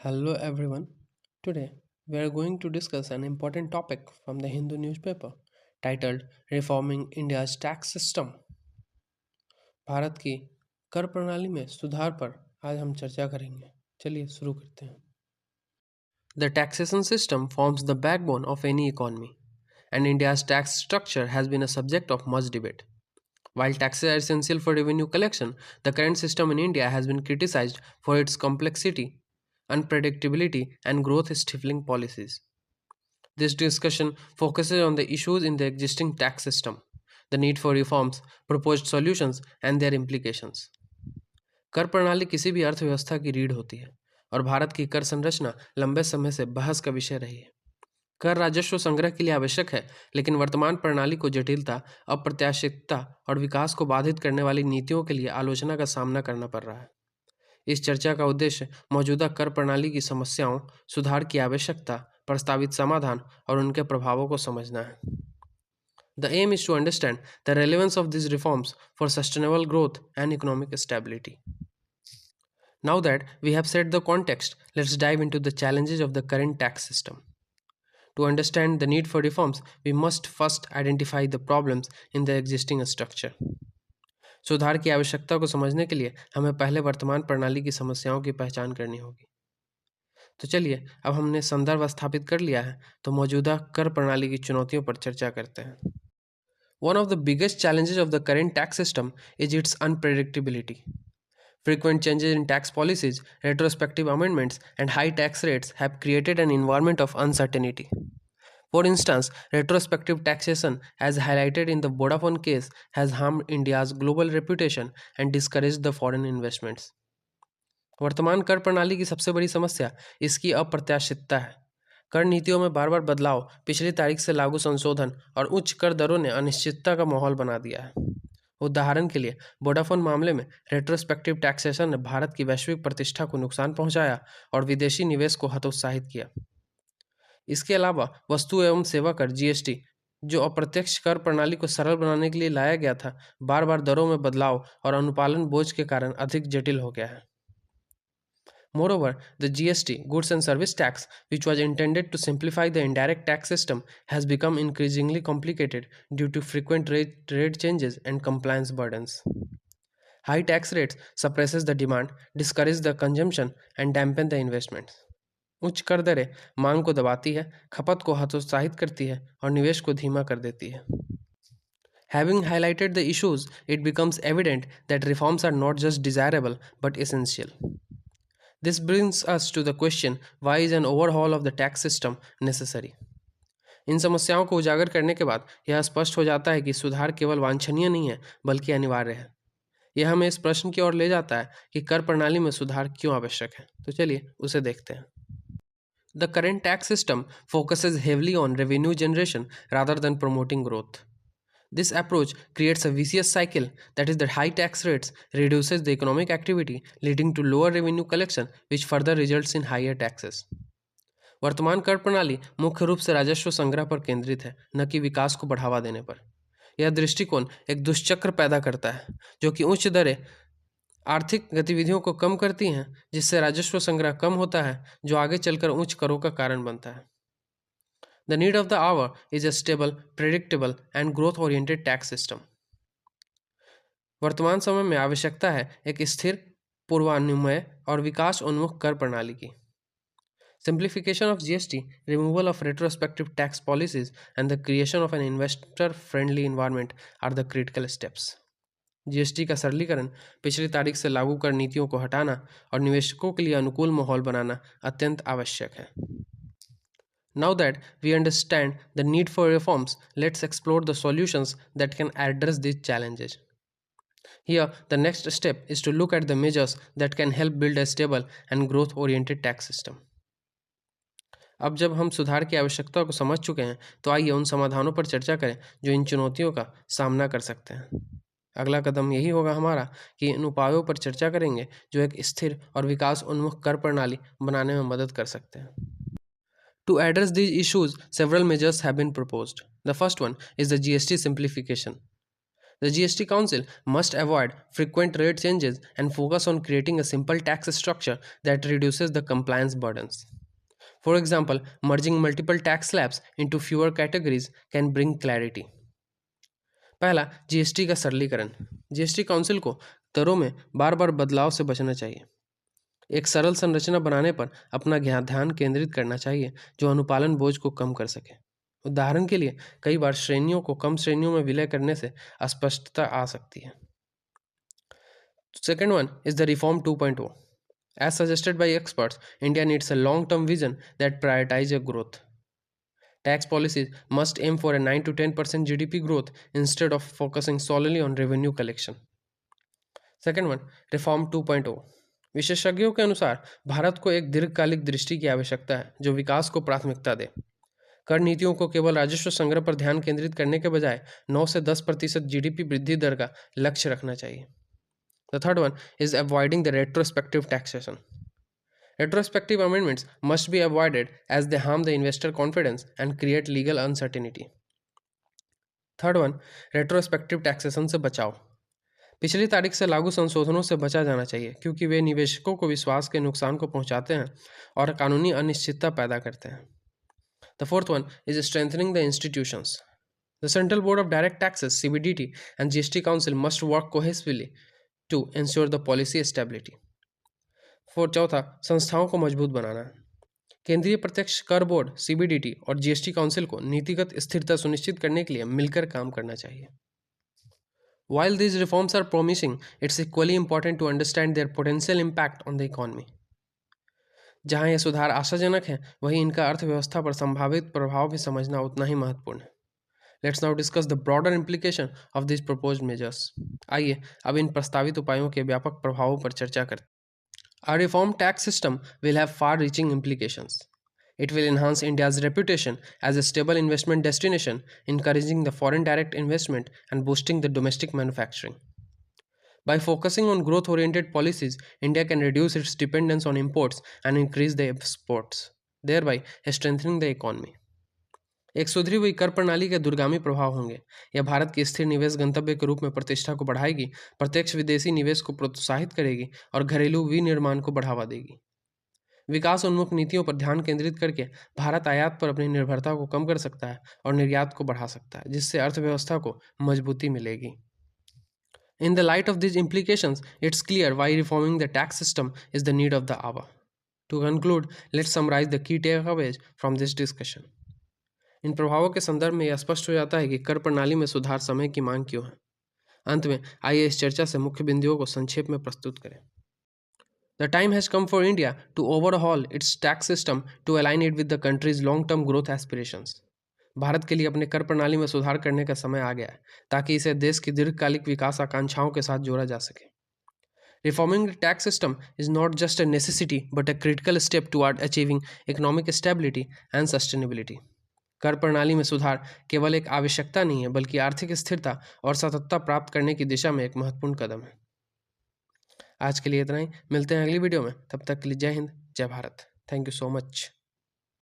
Hello everyone. Today we are going to discuss an important topic from the Hindu newspaper titled Reforming India's Tax System. Bharat की कर प्रणाली में सुधार पर आज हम चर्चा करेंगे. चलिए शुरू करते हैं. The taxation system forms the backbone of any economy, and India's tax structure has been a subject of much debate. While taxes are essential for revenue collection, the current system in India has been criticized for its complexity, unpredictability, and growth stifling policies. This discussion focuses on the issues in the existing tax system, the need for reforms, proposed solutions, and their implications. कर प्रणाली किसी भी अर्थव्यवस्था की रीढ़ होती है और भारत की कर संरचना लंबे समय से बहस का विषय रही है. कर राजस्व संग्रह के लिए आवश्यक है, लेकिन वर्तमान प्रणाली को जटिलता, अप्रत्याशितता और विकास को बाधित करने वाली नीतियों के लिए आलोचना का सामना करना पड़ रहा है. इस चर्चा का उद्देश्य मौजूदा कर प्रणाली की समस्याओं, सुधार की आवश्यकता, प्रस्तावित समाधान और उनके प्रभावों को समझना है. The aim is to understand the relevance of these reforms for sustainable growth and economic stability. Now that we have set the context, let's dive into the challenges of the current tax system. To understand the need for reforms, we must first identify the problems in the existing structure. सुधार की आवश्यकता को समझने के लिए हमें पहले वर्तमान प्रणाली की समस्याओं की पहचान करनी होगी. तो चलिए, अब हमने संदर्भ स्थापित कर लिया है, तो मौजूदा कर प्रणाली की चुनौतियों पर चर्चा करते हैं. One of the biggest challenges of the current tax system is its unpredictability. Frequent changes in tax policies, retrospective amendments, and high tax rates have created an environment of uncertainty. For instance, retrospective taxation, as highlighted in the Vodafone case, has harmed India's global reputation and discouraged the foreign investments. वर्तमान कर प्रणाली की सबसे बड़ी समस्या इसकी अप्रत्याशितता है. कर नीतियों में बार बार बदलाव, पिछली तारीख से लागू संशोधन और उच्च कर दरों ने अनिश्चितता का माहौल बना दिया है. उदाहरण के लिए, वोडाफोन मामले में रेट्रोस्पेक्टिव टैक्सेशन ने भारत की वैश्विक प्रतिष्ठा को नुकसान पहुंचाया और विदेशी निवेश को हतोत्साहित किया. इसके अलावा वस्तु एवं सेवा कर जीएसटी, जो अप्रत्यक्ष कर प्रणाली को सरल बनाने के लिए लाया गया था, बार बार दरों में बदलाव और अनुपालन बोझ के कारण अधिक जटिल हो गया है. Moreover, the GST, Goods and Service Tax, which was intended to simplify the indirect tax system, has become increasingly complicated due to frequent rate changes and compliance burdens. High tax rates suppresses the demand, discourage the consumption, and dampen the investments. उच्च कर दरें मांग को दबाती है, खपत को हतोत्साहित करती है और निवेश को धीमा कर देती है. Having highlighted the issues, it becomes evident that reforms are not just desirable but essential. This brings us to the question, why is an overhaul of the tax system necessary? इन समस्याओं को उजागर करने के बाद यह स्पष्ट हो जाता है कि सुधार केवल वांछनीय नहीं है बल्कि अनिवार्य है. यह हमें इस प्रश्न की ओर ले जाता है कि कर प्रणाली में सुधार क्यों आवश्यक है. तो चलिए उसे देखते हैं. The current tax system focuses heavily on revenue generation rather than promoting growth. This approach creates a vicious cycle, that is, that high tax rates reduces the economic activity, leading to lower revenue collection, which further results in higher taxes. वर्तमान कर प्रणाली मुख्य रूप से राजस्व संग्रह पर केंद्रित है, न कि विकास को बढ़ावा देने पर. यह दृष्टिकोण एक दुष्चक्र पैदा करता है, जो कि उच्च दरें आर्थिक गतिविधियों को कम करती हैं, जिससे राजस्व संग्रह कम होता है, जो आगे चलकर उच्च करों का कारण बनता है. The need of the hour is a stable, predictable, and growth-oriented tax system. वर्तमान समय में आवश्यकता है एक स्थिर, पूर्वानुमेय और विकास उन्मुख कर प्रणाली की. Simplification of GST, removal of retrospective tax policies, and the creation of an investor-friendly environment are the critical steps. GST का सरलीकरण, पिछली तारीख से लागू कर नीतियों को हटाना और निवेशकों के लिए अनुकूल माहौल बनाना अत्यंत आवश्यक है. Now that we understand the need for reforms, let's explore the solutions that can address these challenges. Here, the next step is to look at the measures that can help build a stable and growth-oriented tax system. अब जब हम सुधार की आवश्यकता को समझ चुके हैं, तो आइए उन समाधानों पर चर्चा करें जो इन चुनौतियों का सामना कर सकते हैं. अगला कदम यही होगा हमारा कि इन उपायों पर चर्चा करेंगे जो एक स्थिर और विकास उन्मुख कर प्रणाली बनाने में मदद कर सकते हैं. To address these issues, several measures have been proposed. The first one is the GST simplification. The GST Council must avoid frequent rate changes and focus on creating a simple tax structure that reduces the compliance burdens. For example, merging multiple tax slabs into fewer categories can bring clarity. पहला, GST का सरलीकरण। GST council को दरों में बार बार बदलाव से बचना चाहिए। एक सरल संरचना बनाने पर अपना ध्यान केंद्रित करना चाहिए जो अनुपालन बोझ को कम कर सके। उदाहरण के लिए कई बार श्रेणियों को कम श्रेणियों में विलय करने से अस्पष्टता आ सकती है। Second one is the Reform 2.0. As suggested by experts, India needs a long-term vision that prioritizes growth. Tax policies must aim for a 9 to 10% GDP growth instead of focusing solely on revenue collection. Second one, Reform 2.0. विशेषज्ञों के अनुसार भारत को एक दीर्घकालिक दृष्टि की आवश्यकता है जो विकास को प्राथमिकता दे। कर नीतियों को केवल राजस्व संग्रह पर ध्यान केंद्रित करने के बजाय 9 से 10% जीडीपी वृद्धि दर का लक्ष्य रखना चाहिए। The third one is avoiding the retrospective taxation. Retrospective amendments must be avoided as they harm the investor confidence and create legal uncertainty. Third one, retrospective taxation से बचाव। पिछली तारीख से लागू संशोधनों से बचा जाना चाहिए क्योंकि वे निवेशकों को विश्वास के नुकसान को पहुंचाते हैं और कानूनी अनिश्चितता पैदा करते हैं। The fourth one is strengthening the institutions. The Central Board of Direct Taxes (CBDT) and GST Council must work cohesively to ensure the policy stability. चौथा, संस्थाओं को मजबूत बनाना। केंद्रीय प्रत्यक्ष कर बोर्ड सीबीडीटी और जीएसटी काउंसिल को नीतिगत स्थिरता सुनिश्चित करने के लिए मिलकर काम करना चाहिए। While these reforms are promising, it's equally important to understand their potential impact on the economy. जहां ये सुधार आशाजनक हैं, वहीं इनका अर्थव्यवस्था पर संभावित प्रभाव भी समझना उतना ही महत्वपूर्ण है। Let's now discuss the broader implication of these proposed measures. आइए अब इन प्रस्तावित उपायों के व्यापक प्रभावों पर चर्चा करते हैं। Our reformed tax system will have far-reaching implications. It will enhance India's reputation as a stable investment destination, encouraging the foreign direct investment and boosting the domestic manufacturing. By focusing on growth-oriented policies, India can reduce its dependence on imports and increase the exports, thereby strengthening the economy. एक सुधरी हुई कर प्रणाली के दूरगामी प्रभाव होंगे। यह भारत की स्थिर निवेश गंतव्य के रूप में प्रतिष्ठा को बढ़ाएगी, प्रत्यक्ष विदेशी निवेश को प्रोत्साहित करेगी और घरेलू विनिर्माण को बढ़ावा देगी। विकास उन्मुख नीतियों पर ध्यान केंद्रित करके भारत आयात पर अपनी निर्भरता को कम कर सकता है और निर्यात को बढ़ा सकता है, जिससे अर्थव्यवस्था को मजबूती मिलेगी। In the light of these implications, it's clear why reforming the tax system is the need of the hour. To conclude, let's summarize the key takeaways from this discussion. इन प्रभावों के संदर्भ में यह स्पष्ट हो जाता है कि कर प्रणाली में सुधार समय की मांग क्यों है। अंत में आइए इस चर्चा से मुख्य बिंदुओं को संक्षेप में प्रस्तुत करें। The time has come for India to overhaul its tax system to align it with the country's long-term growth aspirations. Bharat के लिए अपने कर प्रणाली में सुधार करने का समय आ गया है ताकि इसे देश की दीर्घकालिक विकास आकांक्षाओं के साथ जोड़ा जा सके। Reforming the tax system is not just a necessity but a critical step toward achieving economic stability and sustainability. कर प्रणाली में सुधार केवल एक आवश्यकता नहीं है बल्कि आर्थिक स्थिरता और सततता प्राप्त करने की दिशा में एक महत्वपूर्ण कदम है। आज के लिए इतना ही, मिलते हैं अगली वीडियो में। तब तक के लिए जय हिंद, जय Bharat. Thank you so much.